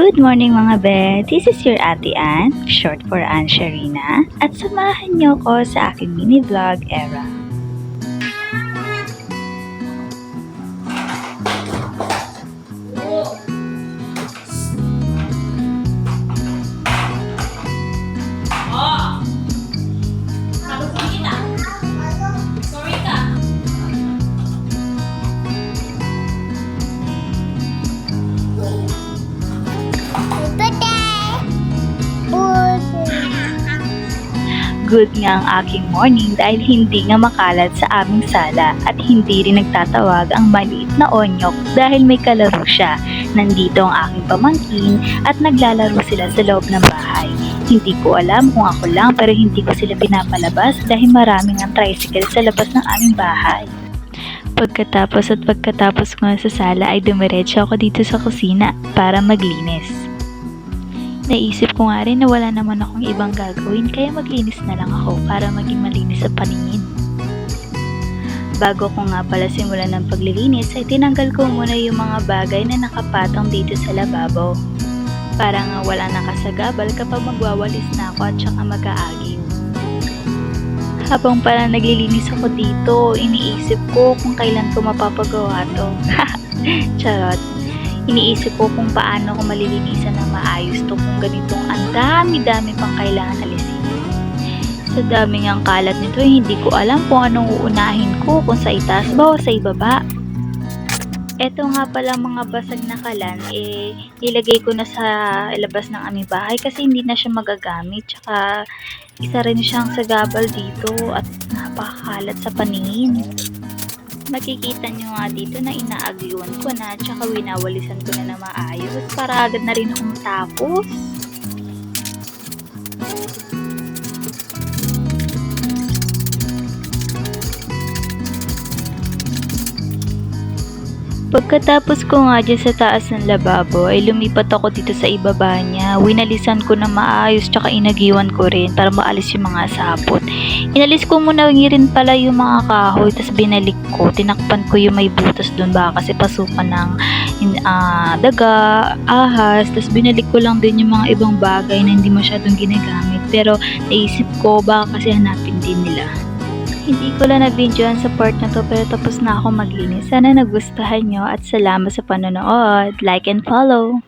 Good morning mga be! This is your Ate Ann, short for Ann Sharina, at samahan niyo ko sa aking mini vlog era. Good nga ang aking morning dahil hindi nga makalat sa aming sala at hindi rin nagtatawag ang maliit na onyok dahil may kalaro siya. Nandito ang aking pamangkin at naglalaro sila sa loob ng bahay. Hindi ko alam kung ako lang pero hindi ko sila pinapalabas dahil maraming ang tricycle sa labas ng aming bahay. Pagkatapos ko sa sala ay dumiretso ako dito sa kusina para maglinis. Naisip ko nga rin na wala naman akong ibang gagawin kaya maglinis na lang ako para maging malinis sa paningin. Bago ko nga pala simulan ng paglilinis ay tinanggal ko muna yung mga bagay na nakapatong dito sa lababo. Para nga wala nakasagabal kapag magwawalis na ako at saka mag-aagim. Habang pala naglilinis ako dito, iniisip ko kung kailan ko mapapagawa to. Charot. Iniisip ko kung paano ko malilinisan ng maayos to kung ganitong ang dami-dami pang kailangan alisin. Sa daming ang kalat nito, hindi ko alam kung anong uunahin ko, kung sa itaas ba o sa ibaba. Eto nga pala mga basag na kalan, ilagay ko na sa labas ng aming bahay kasi hindi na siya magagamit. Tsaka isa rin siyang sagabal dito at napakakalat sa paningin. Makikita nyo nga dito na inaagyuan ko na tsaka winawalisan ko na maayos para agad na rin akong tapos. Pagkatapos ko nga dyan sa taas ng lababo ay lumipat ako dito sa ibaba niya. Winalisan ko na maayos tsaka inagiwan ko rin para maalis yung mga sapot. Inalis ko muna rin pala yung mga kahoy tapos binalik ko. Tinakpan ko yung may butas doon baka kasi pasukan ng daga, ahas. Tapos binalik ko lang din yung mga ibang bagay na hindi masyadong ginagamit. Pero naisip ko baka kasi hanapin din nila. Hindi ko lang na-videoan sa part na to pero tapos na ako maglinis. Sana nagustuhan nyo at salamat sa panonood. Like and follow!